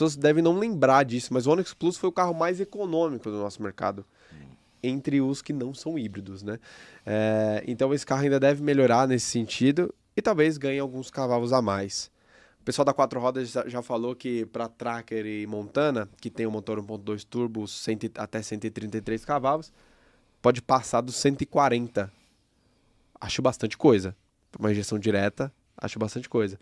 pessoas devem não lembrar disso, mas o Onix Plus foi o carro mais econômico do nosso mercado, entre os que não são híbridos, né? Então esse carro ainda deve melhorar nesse sentido e talvez ganhe alguns cavalos a mais. O pessoal da Quatro Rodas já falou que para Tracker e Montana, que tem o motor 1.2 turbo até 133 cavalos, pode passar dos 140. Acho bastante coisa. Uma injeção direta, acho bastante coisa.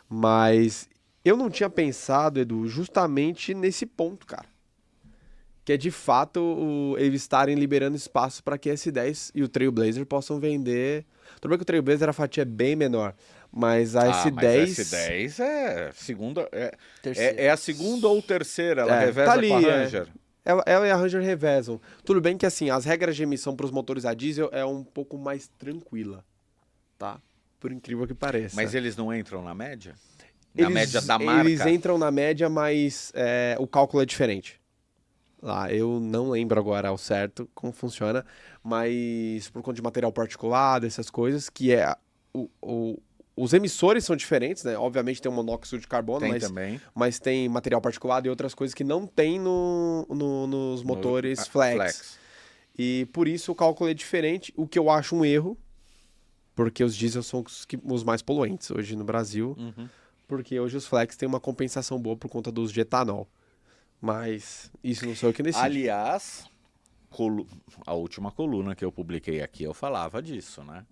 Mas eu não tinha pensado, Edu, justamente nesse ponto, cara. Que é de fato eles estarem liberando espaço para que a S10 e o Trailblazer possam vender. Tudo bem que o Trailblazer a fatia é bem menor, mas a S10... Mas a S10 é segunda, é a segunda ou terceira, ela reveza tá ali, com a Ranger. Ela e a Ranger revezam. Tudo bem que assim, as regras de emissão para os motores a diesel é um pouco mais tranquila, tá? Por incrível que pareça. Mas eles não entram na média? Na média da marca? Eles entram na média, mas o cálculo é diferente. Lá, eu não lembro agora ao certo como funciona, mas por conta de material particulado, essas coisas, que os emissores são diferentes, né? Obviamente tem um monóxido de carbono, mas tem material particulado e outras coisas que não tem nos motores flex. E por isso o cálculo é diferente, o que eu acho um erro, porque os diesel são os mais poluentes hoje no Brasil, porque hoje os flex têm uma compensação boa por conta do uso de etanol. Mas isso não sou eu que decido. Aliás, a última coluna que eu publiquei aqui, eu falava disso, né?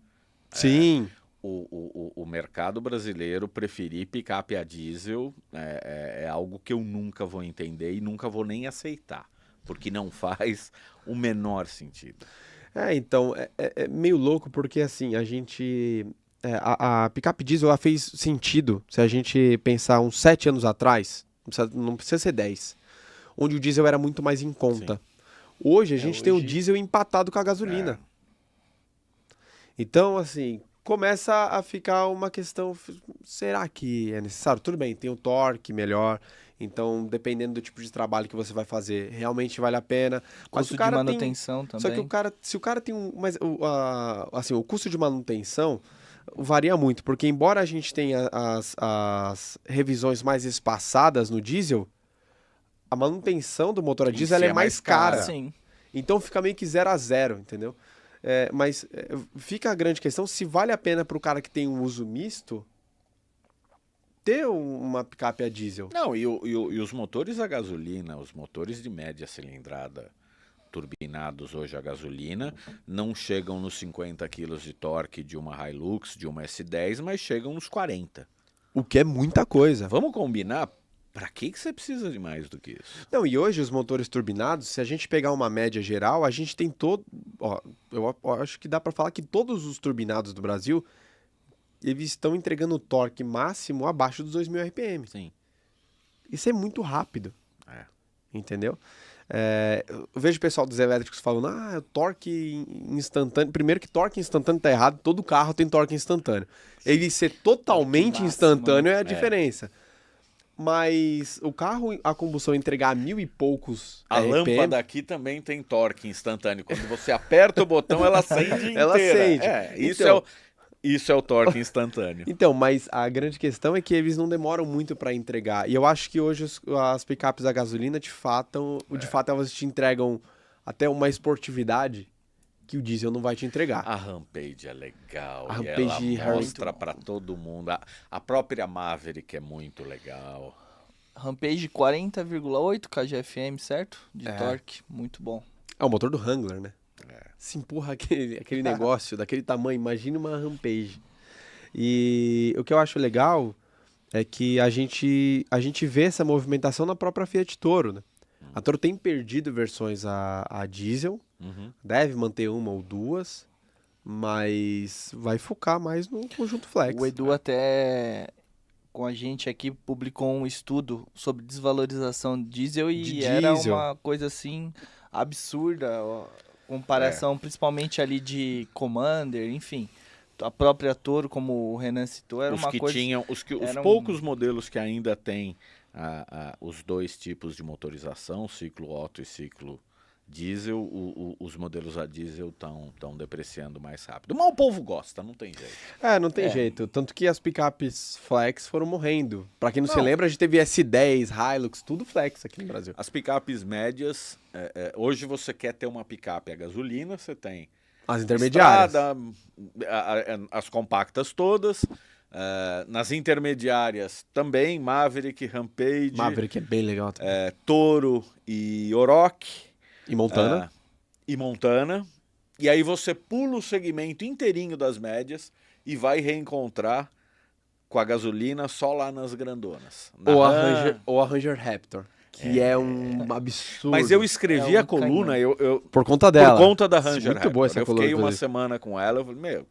Sim. O mercado brasileiro preferir picape a diesel é algo que eu nunca vou entender e nunca vou nem aceitar, porque não faz o menor sentido. Então, é meio louco porque assim, a gente... a picape diesel ela fez sentido se a gente pensar uns 7 anos atrás, não precisa ser 10, onde o diesel era muito mais em conta. Sim. Hoje a gente tem o diesel empatado com a gasolina. Então, assim, começa a ficar uma questão, será que é necessário? Tudo bem, tem o torque melhor, então dependendo do tipo de trabalho que você vai fazer, realmente vale a pena. Mas custo de manutenção também. Só que se o cara tem mas assim, o custo de manutenção varia muito, porque embora a gente tenha as revisões mais espaçadas no diesel, a manutenção do motor a diesel ela é mais cara. Sim. Então fica meio que 0 a 0, entendeu? Mas fica a grande questão se vale a pena para o cara que tem um uso misto ter uma picape a diesel. Não, e os motores a gasolina, os motores de média cilindrada turbinados hoje a gasolina, não chegam nos 50 kg de torque de uma Hilux, de uma S10, mas chegam nos 40. O que é muita coisa. Vamos combinar? Pra que você precisa de mais do que isso? Não, e hoje os motores turbinados, se a gente pegar uma média geral, a gente tem eu acho que dá pra falar que todos os turbinados do Brasil, eles estão entregando o torque máximo abaixo dos 2.000 RPM. Sim. Isso é muito rápido. Entendeu? Eu vejo o pessoal dos elétricos falando, torque instantâneo. Primeiro que torque instantâneo tá errado, todo carro tem torque instantâneo. Ele ser totalmente instantâneo é a diferença. Mas o carro a combustão entregar 1.000 e poucos a RPM, lâmpada aqui também tem torque instantâneo. Quando você aperta o botão, ela acende inteira. Ela acende. Isso é o torque instantâneo. Então, mas a grande questão é que eles não demoram muito para entregar. E eu acho que hoje as picapes a gasolina, de fato elas te entregam até uma esportividade que o diesel não vai te entregar. A Rampage é legal, a Rampage ela mostra para todo mundo. A própria Maverick é muito legal. Rampage 40,8 kgfm, certo? De torque, muito bom. É o motor do Wrangler, né? Se empurra aquele negócio daquele tamanho, imagine uma Rampage. E o que eu acho legal é que a gente vê essa movimentação na própria Fiat Toro, né? A Toro tem perdido versões a diesel, deve manter uma ou duas, mas vai focar mais no conjunto flex. O Edu até com a gente aqui publicou um estudo sobre desvalorização de diesel era uma coisa assim absurda, comparação principalmente ali de Commander, enfim. A própria Toro, como o Renan citou, era uma coisa... Os poucos modelos que ainda tem os dois tipos de motorização, ciclo Otto e ciclo diesel, os modelos a diesel estão depreciando mais rápido. Mas o povo gosta, não tem jeito. Não tem jeito. Tanto que as picapes flex foram morrendo. Pra quem não se lembra, a gente teve S10, Hilux, tudo flex aqui no Brasil. As picapes médias, hoje você quer ter uma picape a gasolina, você tem as intermediárias. Estrada, as compactas todas. Nas intermediárias também, Maverick, Rampage. Maverick é bem legal também. Toro e Oroch. E Montana. E Montana. E aí você pula o segmento inteirinho das médias e vai reencontrar com a gasolina só lá nas grandonas. Ou a Ranger Raptor, que é um absurdo. Mas eu escrevi a coluna por conta dela. Por conta da Ranger muito boa essa Raptor. Eu coluna. Fiquei uma semana com ela, eu falei,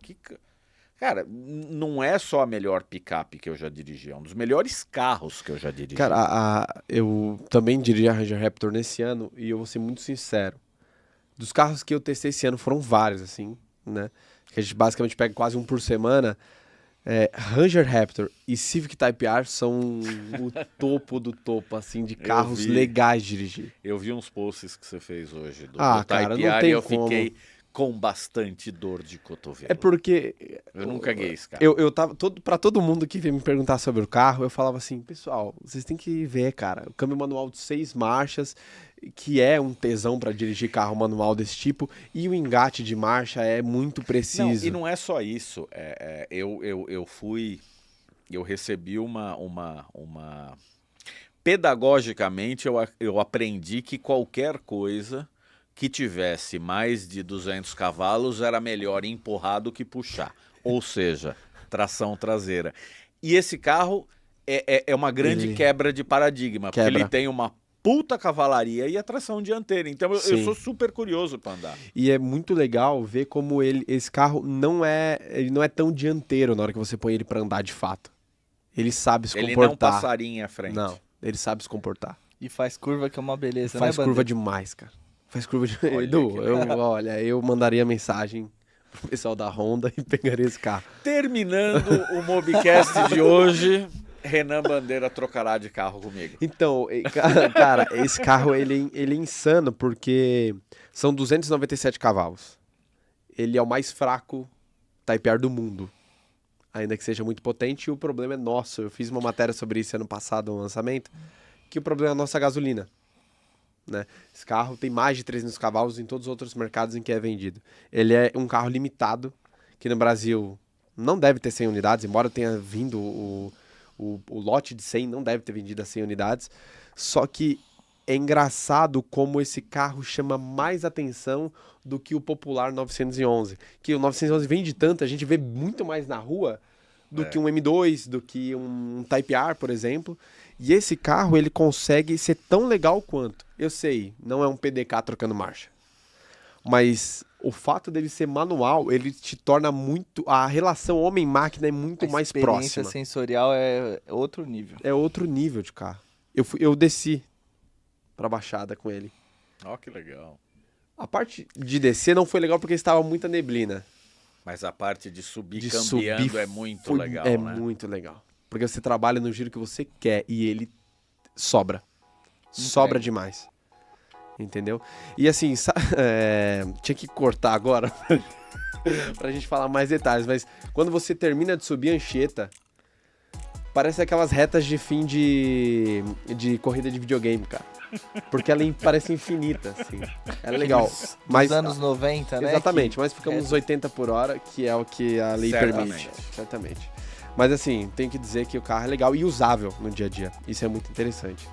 cara, não é só a melhor picape que eu já dirigi, é um dos melhores carros que eu já dirigi. Cara, eu também dirigi a Ranger Raptor nesse ano e eu vou ser muito sincero. Dos carros que eu testei esse ano foram vários, assim, né? Que a gente basicamente pega quase um por semana. Ranger Raptor e Civic Type R são o topo do topo, assim, de carros legais de dirigir. Eu vi uns posts que você fez hoje do cara, Type não R tem e eu como. fiquei com bastante dor de cotovelo. É porque... Eu nunca ganhei esse carro. Eu tava... Pra todo mundo que veio me perguntar sobre o carro, eu falava assim, pessoal, vocês têm que ver, cara, o câmbio manual de 6 marchas, que é um tesão pra dirigir carro manual desse tipo, e o engate de marcha é muito preciso. Não, e não é só isso. Eu recebi uma... Pedagogicamente, eu aprendi que qualquer coisa que tivesse mais de 200 cavalos era melhor empurrar do que puxar. Ou seja, tração traseira. E esse carro é uma grande quebra de paradigma, porque ele tem uma puta cavalaria e a tração dianteira. Então eu sou super curioso para andar. E é muito legal ver como esse carro não é tão dianteiro na hora que você põe ele para andar de fato. Ele sabe se comportar. Ele não passarinha à frente. Não, ele sabe se comportar. E faz curva que é uma beleza, faz curva demais, cara. Faz curva de... Edu, eu mandaria mensagem pro pessoal da Honda e pegaria esse carro. Terminando o Mobcast de hoje, Renan Bandeira trocará de carro comigo. Então, cara, esse carro ele é insano porque são 297 cavalos. Ele é o mais fraco Type R do mundo, ainda que seja muito potente, e o problema é nosso. Eu fiz uma matéria sobre isso ano passado no lançamento, que o problema é a nossa gasolina. Né? Esse carro tem mais de 300 cavalos em todos os outros mercados em que é vendido. Ele é um carro limitado, que no Brasil não deve ter 100 unidades, embora tenha vindo o lote de 100, não deve ter vendido a 100 unidades. Só que é engraçado como esse carro chama mais atenção do que o popular 911. Que o 911 vende tanto, a gente vê muito mais na rua do que um M2, do que um Type R, por exemplo. E esse carro, ele consegue ser tão legal quanto. Eu sei, não é um PDK trocando marcha. Mas o fato dele ser manual, ele te torna muito... A relação homem-máquina é muito mais próxima. A experiência sensorial é outro nível. É outro nível de carro. Eu desci pra Baixada com ele. Ó, que legal. A parte de descer não foi legal porque estava muita neblina. Mas a parte de subir cambiando é muito legal, né? Muito legal. Porque você trabalha no giro que você quer e ele sobra. Sobra demais. Entendeu? E assim, tinha que cortar agora pra gente falar mais detalhes, mas quando você termina de subir a Anchieta, parece aquelas retas de fim de corrida de videogame, cara. Porque ela parece infinita, assim. É legal. Mas anos 90, né? Exatamente, mas ficamos nos 80 por hora, que é o que a lei permite. Certamente. Mas assim, tenho que dizer que o carro é legal e usável no dia a dia. Isso é muito interessante.